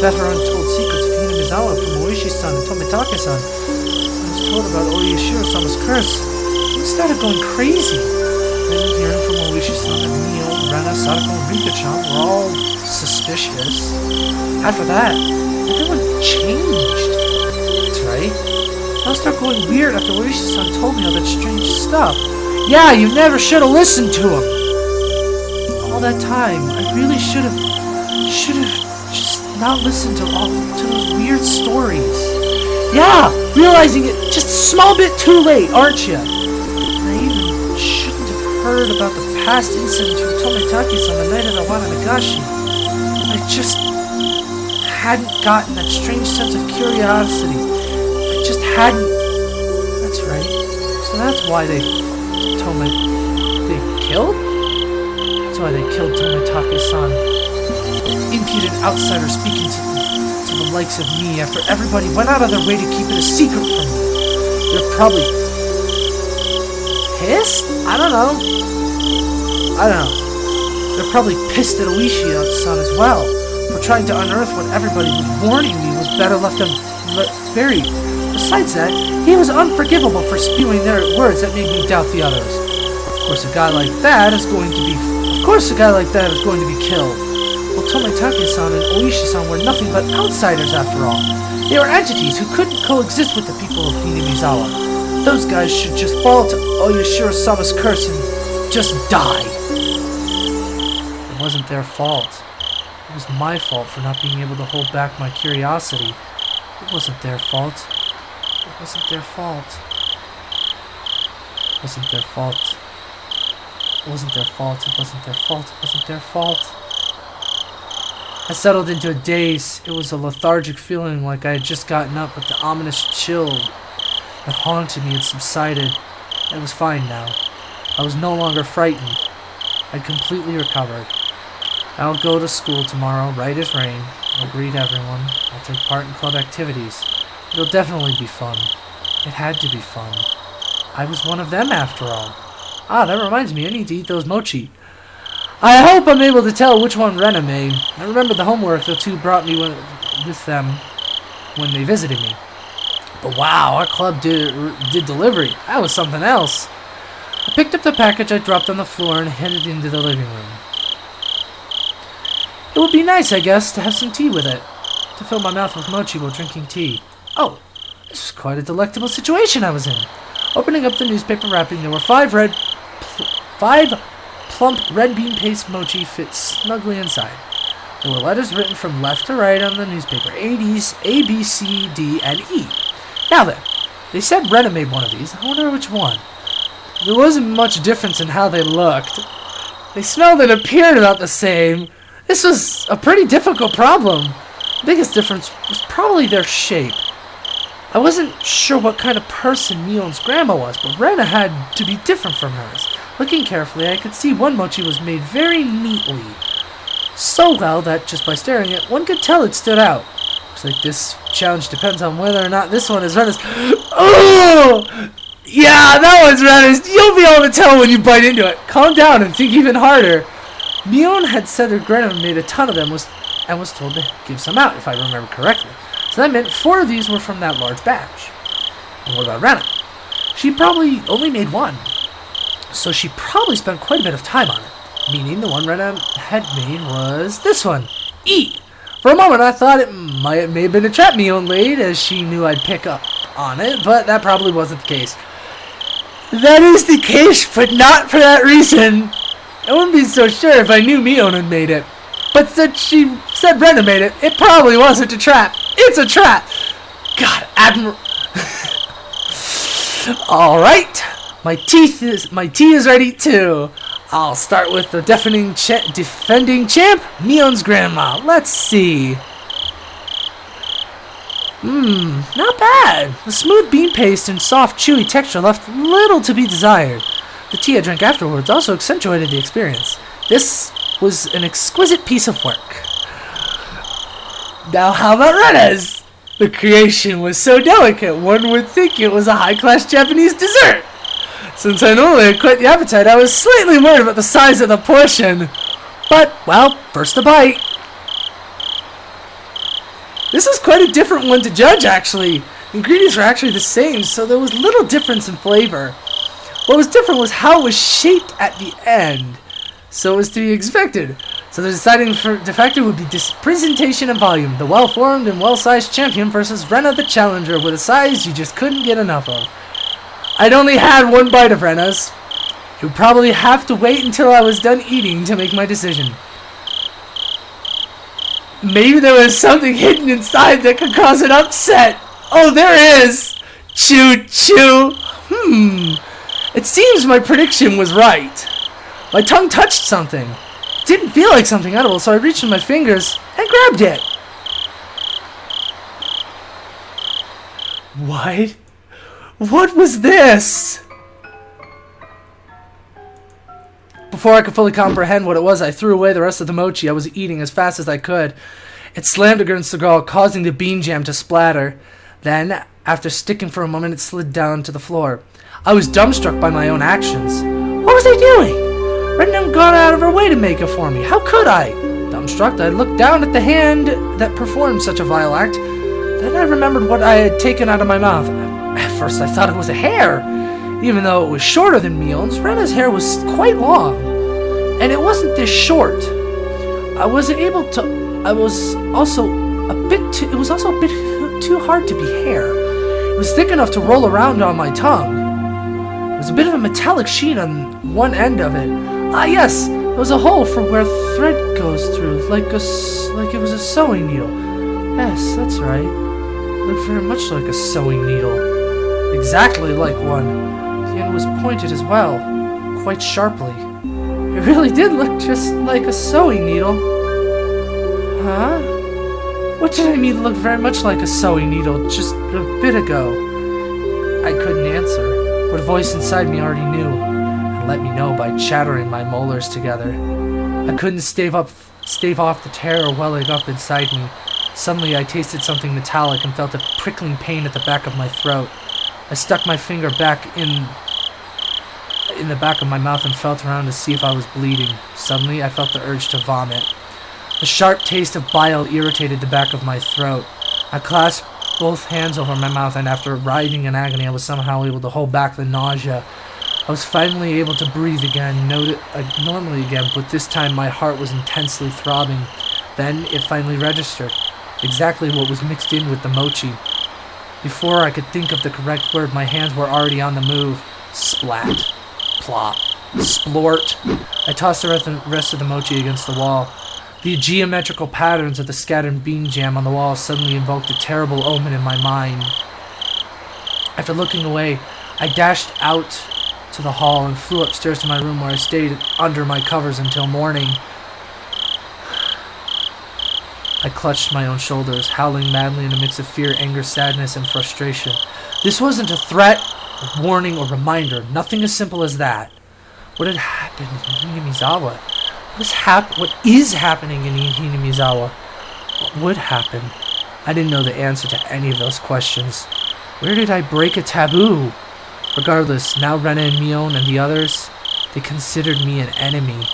better untold secrets of Hinamizawa from Oishi-san and Tomitake-san, I was told about Oishiro-sama's curse. I started going crazy. Then hearing from Oishi-san that Mion, Rena, Sadako, and Rika-chan were all suspicious. After that, everyone changed. That's right. I'll start going weird after Oishi-san told me all that strange stuff. Yeah, you never should have listened to him. All that time, I really should have just not listened to those weird stories. Yeah, realizing it just a small bit too late, aren't you? And I even shouldn't have heard about the past incidents with Tomitake-san the night of the Wananagashi. I just hadn't gotten that strange sense of curiosity. Just hadn't. That's right. So that's why they killed? That's why they killed Tomitake-san. Impudent outsider speaking to the likes of me after everybody went out of their way to keep it a secret from me. They're probably pissed? I don't know. They're probably pissed at Oishi-san as well for trying to unearth what everybody was warning me was better left buried. Besides that, he was unforgivable for spewing their words that made me doubt the others. Of course, a guy like that is going to be killed. Well, Tomitake-san and Oishi-san were nothing but outsiders after all. They were entities who couldn't coexist with the people of Hinamizawa. Those guys should just fall to Oishiro-sama's curse and just die. It wasn't their fault. It was my fault for not being able to hold back my curiosity. It wasn't their fault. It wasn't their fault. It wasn't their fault. It wasn't their fault. It wasn't their fault. It wasn't their fault. I settled into a daze. It was a lethargic feeling like I had just gotten up, but the ominous chill that haunted me had subsided. It was fine now. I was no longer frightened. I'd completely recovered. I'll go to school tomorrow, right as rain. I'll greet everyone. I'll take part in club activities. It'll definitely be fun. It had to be fun. I was one of them after all. Ah, that reminds me, I need to eat those mochi. I hope I'm able to tell which one Rena made. I remember the homework the two brought me with them when they visited me. But wow, our club did delivery. That was something else. I picked up the package I dropped on the floor and headed into the living room. It would be nice, I guess, to have some tea with it. To fill my mouth with mochi while drinking tea. Oh, this was quite a delectable situation I was in. Opening up the newspaper wrapping, there were five plump red bean paste mochi fit snugly inside. There were letters written from left to right on the newspaper. A, B, C, D, and E. Now then, they said Rena made one of these. I wonder which one. There wasn't much difference in how they looked. They smelled and appeared about the same. This was a pretty difficult problem. The biggest difference was probably their shape. I wasn't sure what kind of person Mion's grandma was, but Rena had to be different from hers. Looking carefully, I could see one mochi was made very neatly. So well that just by staring at it, one could tell it stood out. Looks like this challenge depends on whether or not this one is Rena's. Oh! Yeah, that one's Rena's. You'll be able to tell when you bite into it. Calm down and think even harder. Mion had said her grandma made a ton of them and was told to give some out, if I remember correctly. So that meant 4 of these were from that large batch. And what about Rena? She probably only made one. So she probably spent quite a bit of time on it. Meaning the one Rena had made was this one. E! For a moment I thought it may have been a trap Mion laid, as she knew I'd pick up on it, but that probably wasn't the case. That is the case, but not for that reason. I wouldn't be so sure if I knew Mion had made it. But since she said Rena made it, it probably wasn't a trap. It's a trap! God, Alright, my tea is ready too. I'll start with the defending champ, Mion's grandma. Let's see. Not bad. The smooth bean paste and soft, chewy texture left little to be desired. The tea I drank afterwards also accentuated the experience. This was an exquisite piece of work. Now how about Rena's? The creation was so delicate, one would think it was a high-class Japanese dessert. Since I normally had quite the appetite, I was slightly worried about the size of the portion. But, well, first a bite. This is quite a different one to judge, actually. The ingredients were actually the same, so there was little difference in flavor. What was different was how it was shaped at the end. So it was to be expected. So the deciding factor would be presentation and volume. The well-formed and well-sized champion versus Rena the challenger with a size you just couldn't get enough of. I'd only had one bite of Rena's. You'd probably have to wait until I was done eating to make my decision. Maybe there was something hidden inside that could cause an upset. Oh, there is! Choo choo! It seems my prediction was right. My tongue touched something. It didn't feel like something edible, so I reached in my fingers and grabbed it. What? What was this? Before I could fully comprehend what it was, I threw away the rest of the mochi I was eating as fast as I could. It slammed against the girl, causing the bean jam to splatter. Then, after sticking for a moment, it slid down to the floor. I was dumbstruck by my own actions. What was I doing? Rena got out of her way to make it for me. How could I? Dumbstruck, I looked down at the hand that performed such a vile act. Then I remembered what I had taken out of my mouth. At first, I thought it was a hair. Even though it was shorter than Mion's, Rena's hair was quite long. And it wasn't this short. It was also a bit too hard to be hair. It was thick enough to roll around on my tongue. There was a bit of a metallic sheen on one end of it. Ah yes, There was a hole for where thread goes through, like it was a sewing needle. Yes, that's right. It looked very much like a sewing needle. Exactly like one. The end was pointed as well, quite sharply. It really did look just like a sewing needle. Huh? What did I mean looked very much like a sewing needle just a bit ago? I couldn't answer, but a voice inside me already knew, and let me know by chattering my molars together. I couldn't stave off the terror welling up inside me. Suddenly I tasted something metallic and felt a prickling pain at the back of my throat. I stuck my finger back in the back of my mouth and felt around to see if I was bleeding. Suddenly, I felt the urge to vomit. A sharp taste of bile irritated the back of my throat. I clasped both hands over my mouth, and after writhing in agony, I was somehow able to hold back the nausea. I was finally able to breathe again, normally again, but this time my heart was intensely throbbing. Then it finally registered. Exactly what was mixed in with the mochi. Before I could think of the correct word, my hands were already on the move. Splat. Plop. Splort. I tossed the rest of the mochi against the wall. The geometrical patterns of the scattered bean jam on the wall suddenly invoked a terrible omen in my mind. After looking away, I dashed out to the hall and flew upstairs to my room, where I stayed under my covers until morning. I clutched my own shoulders, howling madly in a mix of fear, anger, sadness, and frustration. This wasn't a threat, a warning, or reminder. Nothing as simple as that. What had happened in Hinamizawa? What is happening in Hinamizawa? What would happen? I didn't know the answer to any of those questions. Where did I break a taboo? Regardless, now Rena and Mion and the others, they considered me an enemy,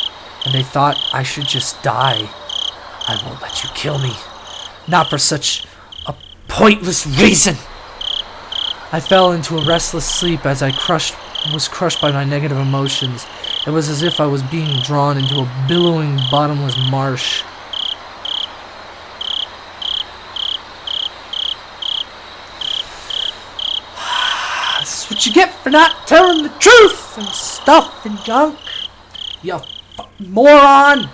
and they thought I should just die. I won't let you kill me. Not for such a pointless reason. I fell into a restless sleep as I was crushed by my negative emotions. It was as if I was being drawn into a billowing, bottomless marsh. This is what you get for not telling the truth and stuff and junk. You fucking moron.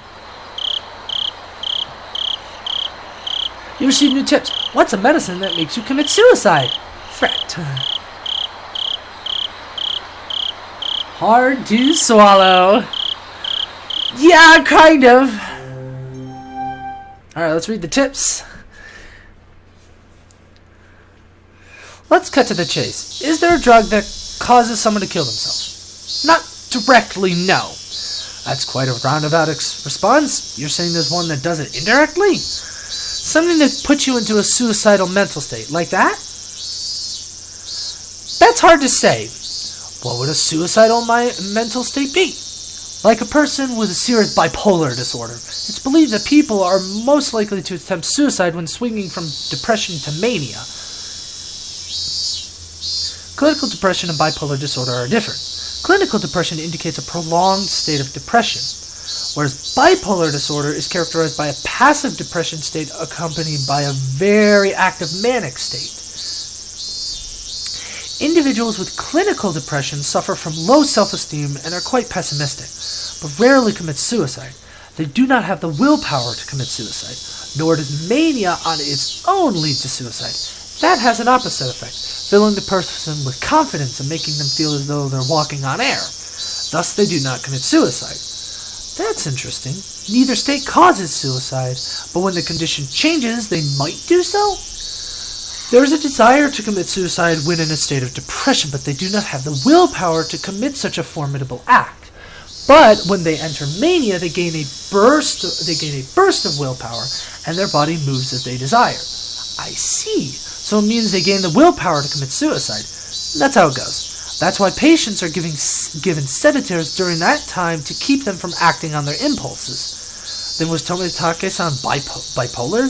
You received new tips. What's a medicine that makes you commit suicide? Threat. Hard to swallow. Yeah, kind of. Alright, let's read the tips. Let's cut to the chase. Is there a drug that causes someone to kill themselves? Not directly, no. That's quite a roundabout response. You're saying there's one that does it indirectly? Something that puts you into a suicidal mental state, like that? That's hard to say. What would a suicidal mental state be? Like a person with a serious bipolar disorder. It's believed that people are most likely to attempt suicide when swinging from depression to mania. Clinical depression and bipolar disorder are different. Clinical depression indicates a prolonged state of depression, whereas bipolar disorder is characterized by a passive depression state accompanied by a very active manic state. Individuals with clinical depression suffer from low self-esteem and are quite pessimistic, but rarely commit suicide. They do not have the willpower to commit suicide, nor does mania on its own lead to suicide. That has an opposite effect, filling the person with confidence and making them feel as though they're walking on air. Thus, they do not commit suicide. That's interesting. Neither state causes suicide, but when the condition changes, they might do so? There is a desire to commit suicide when in a state of depression, but they do not have the willpower to commit such a formidable act. But when they enter mania, they gain a burst of willpower, and their body moves as they desire. I see. So it means they gain the willpower to commit suicide. That's how it goes. That's why patients are given sedatives during that time to keep them from acting on their impulses. Then was Tomitake-san bipolar?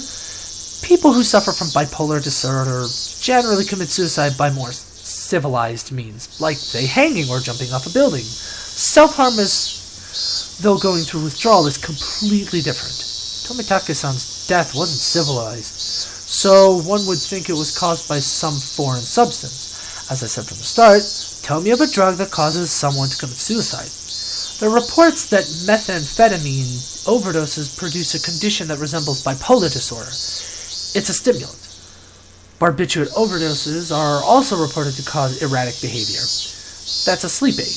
People who suffer from bipolar disorder generally commit suicide by more civilized means, like, say, hanging or jumping off a building. Self-harm, though going through withdrawal, is completely different. Tomitake-san's death wasn't civilized, so one would think it was caused by some foreign substance. As I said from the start, tell me of a drug that causes someone to commit suicide. There are reports that methamphetamine overdoses produce a condition that resembles bipolar disorder. It's a stimulant. Barbiturate overdoses are also reported to cause erratic behavior. That's a sleep aid.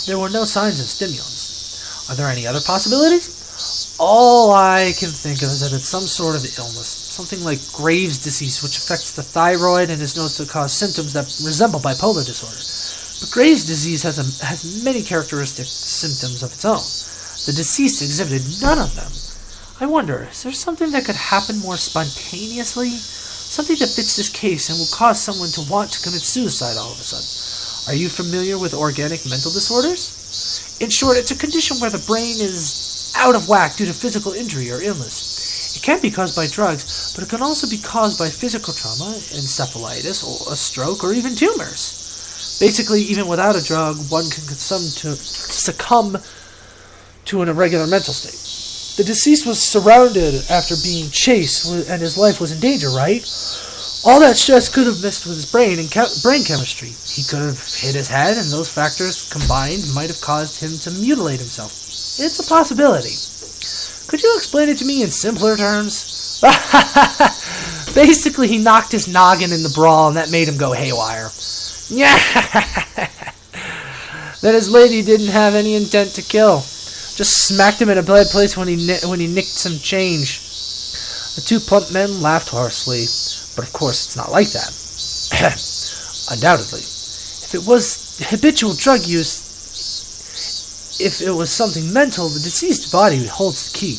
There were no signs of stimulants. Are there any other possibilities? All I can think of is that it's some sort of illness, something like Graves' disease, which affects the thyroid and is known to cause symptoms that resemble bipolar disorder. But Graves' disease has many characteristic symptoms of its own. The deceased exhibited none of them. I wonder, is there something that could happen more spontaneously? Something that fits this case and will cause someone to want to commit suicide all of a sudden. Are you familiar with organic mental disorders? In short, it's a condition where the brain is out of whack due to physical injury or illness. It can be caused by drugs, but it can also be caused by physical trauma, encephalitis, or a stroke, or even tumors. Basically, even without a drug, one can succumb to an irregular mental state. The deceased was surrounded after being chased, and his life was in danger, right? All that stress could have messed with his brain and brain chemistry. He could have hit his head, and those factors combined might have caused him to mutilate himself. It's a possibility. Could you explain it to me in simpler terms? Basically, he knocked his noggin in the brawl, and that made him go haywire. Yeah. Then his lady didn't have any intent to kill. Just smacked him in a bad place when he nicked some change. The two plump men laughed harshly, but of course it's not like that. Undoubtedly. If it was habitual drug use, if it was something mental, the deceased body holds the key.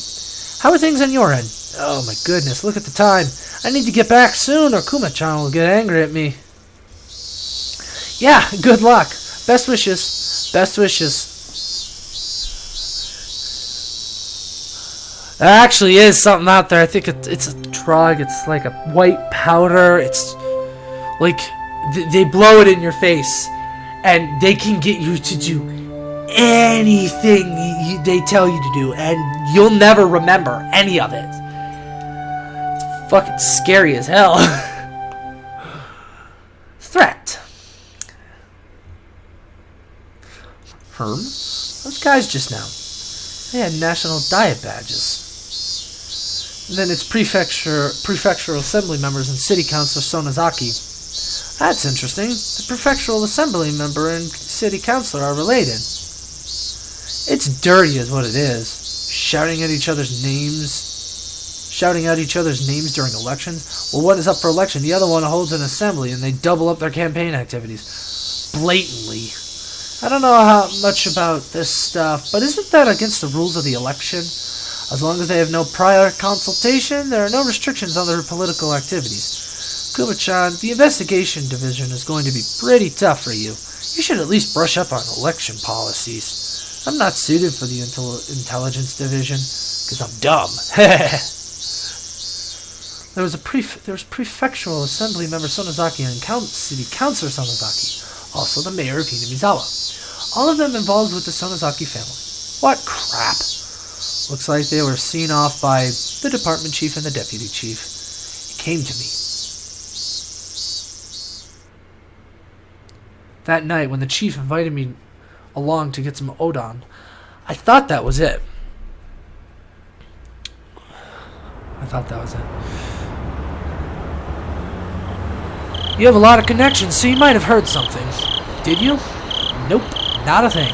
How are things on your end? Oh my goodness, look at the time. I need to get back soon or Kuma-chan will get angry at me. Yeah, good luck. Best wishes. Best wishes. There actually is something out there. I think it's a drug. It's like a white powder. It's like they blow it in your face, and they can get you to do anything they tell you to do, and you'll never remember any of it. It's fucking scary as hell. Threat. Those guys just now. They had national diet badges. And then it's prefectural assembly members and city councilor Sonozaki. That's interesting. The prefectural assembly member and city councilor are related. It's dirty is what it is. Shouting out each other's names during elections. Well, one is up for election, the other one holds an assembly, and they double up their campaign activities. Blatantly. I don't know how much about this stuff, but isn't that against the rules of the election? As long as they have no prior consultation, there are no restrictions on their political activities. Kuma-chan, the investigation division is going to be pretty tough for you. You should at least brush up on election policies. I'm not suited for the intelligence division, because I'm dumb. There was prefectural assembly member Sonozaki and city councilor Sonozaki. Also the mayor of Hinamizawa. All of them involved with the Sonozaki family. What crap. Looks like they were seen off by the department chief and the deputy chief. It came to me. That night when the chief invited me along to get some odon, I thought that was it. You have a lot of connections, so you might have heard something. Did you? Nope, not a thing.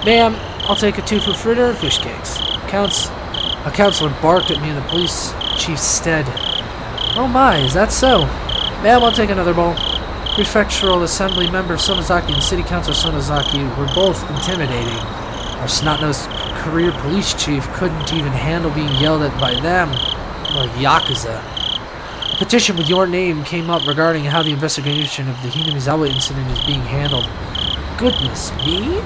Ma'am, I'll take a 2 for fritter and fish cakes. A counselor barked at me in the police chief's stead. Oh my, is that so? Ma'am, I'll take another bowl. Prefectural assembly member Sonozaki and city councilor Sonozaki were both intimidating. Our snot-nosed career police chief couldn't even handle being yelled at by them, like Yakuza. A petition with your name came up regarding how the investigation of the Hinamizawa incident is being handled. Goodness me?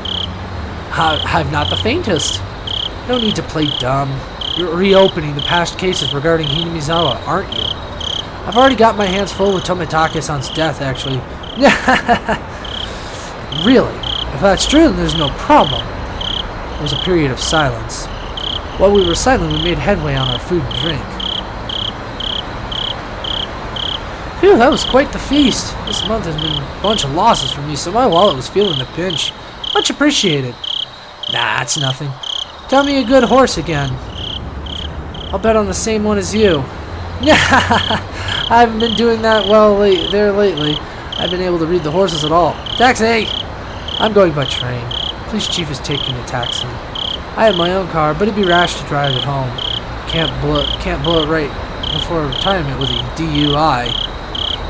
I've not the faintest. No need to play dumb. You're reopening the past cases regarding Hinamizawa, aren't you? I've already got my hands full with Tomitake-san's death, actually. Really? If that's true, then there's no problem. There was a period of silence. While we were silent, we made headway on our food and drink. Phew, that was quite the feast. This month has been a bunch of losses for me, so my wallet was feeling the pinch. Much appreciated. Nah, it's nothing. Tell me a good horse again. I'll bet on the same one as you. I haven't been doing that well lately. I haven't been able to read the horses at all. Taxi! I'm going by train. Police chief is taking a taxi. I have my own car, but it'd be rash to drive it home. Can't blow it right before retirement with a DUI.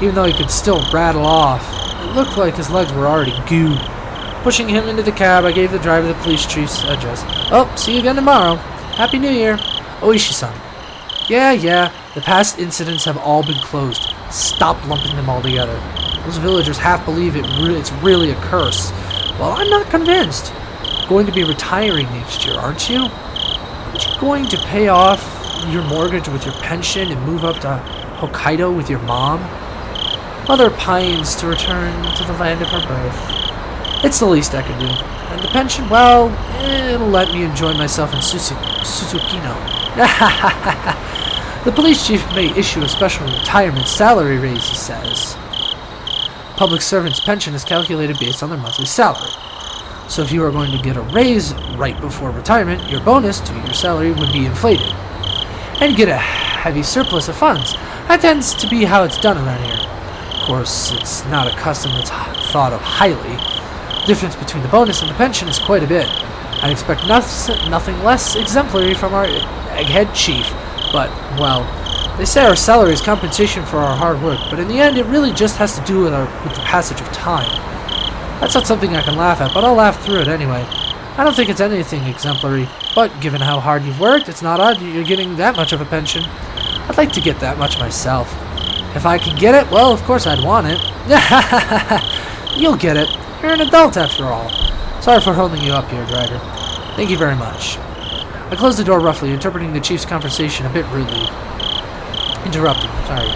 Even though he could still rattle off. It looked like his legs were already gooed. Pushing him into the cab, I gave the driver the police chief's address. Oh, see you again tomorrow. Happy New Year. Oishi-san. Yeah. The past incidents have all been closed. Stop lumping them all together. Those villagers half believe it's really a curse. Well, I'm not convinced. Going to be retiring next year, aren't you? Aren't you going to pay off your mortgage with your pension and move up to Hokkaido with your mom? Mother pines to return to the land of her birth. It's the least I can do. And the pension, well, it'll let me enjoy myself in Susukino. The police chief may issue a special retirement salary raise, he says. Public servants' pension is calculated based on their monthly salary. So if you are going to get a raise right before retirement, your bonus to your salary would be inflated. And you get a heavy surplus of funds. That tends to be how it's done around here. Of course, it's not a custom that's thought of highly. The difference between the bonus and the pension is quite a bit. I'd expect nothing less exemplary from our egghead chief. But, well, they say our salary is compensation for our hard work, but in the end it really just has to do with the passage of time. That's not something I can laugh at, but I'll laugh through it anyway. I don't think it's anything exemplary, but given how hard you've worked, it's not odd you're getting that much of a pension. I'd like to get that much myself. If I can get it, well, of course I'd want it. You'll get it. You're an adult after all. Sorry for holding you up here, driver. Thank you very much. I closed the door roughly, interpreting the chief's conversation a bit rudely. Interrupted, sorry.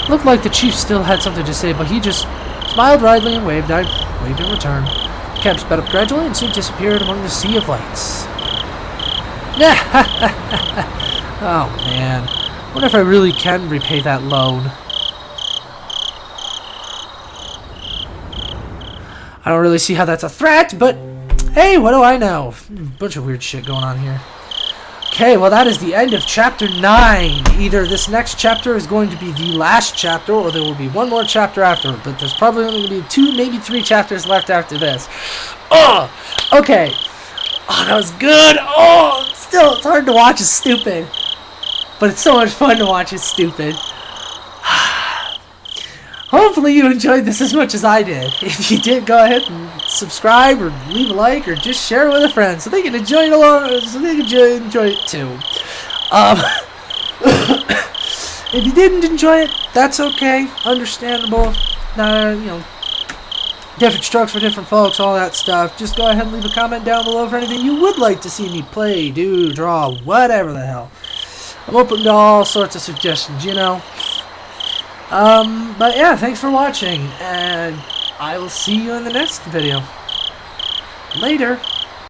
Looked like the chief still had something to say, but he just smiled wryly and waved. I waved in return. The cab sped up gradually and soon disappeared among the sea of lights. Oh, man. I wonder if I really can repay that loan. I don't really see how that's a threat, but hey, what do I know? Bunch of weird shit going on here. Okay, well that is the end of chapter 9. Either this next chapter is going to be the last chapter, or there will be one more chapter after, but there's probably only going to be 2, maybe 3 chapters left after this. Oh, okay. Oh, that was good. Oh, still, it's hard to watch. It's stupid. But it's so much fun to watch. It's stupid. Hopefully you enjoyed this as much as I did. If you did, go ahead and subscribe or leave a like or just share it with a friend so they can enjoy it along, so they can enjoy it too. If you didn't enjoy it, that's okay. Understandable. Different strokes for different folks, all that stuff. Just go ahead and leave a comment down below for anything you would like to see me play, do, draw, whatever the hell. I'm open to all sorts of suggestions, you know. But yeah, thanks for watching, and I will see you in the next video. Later.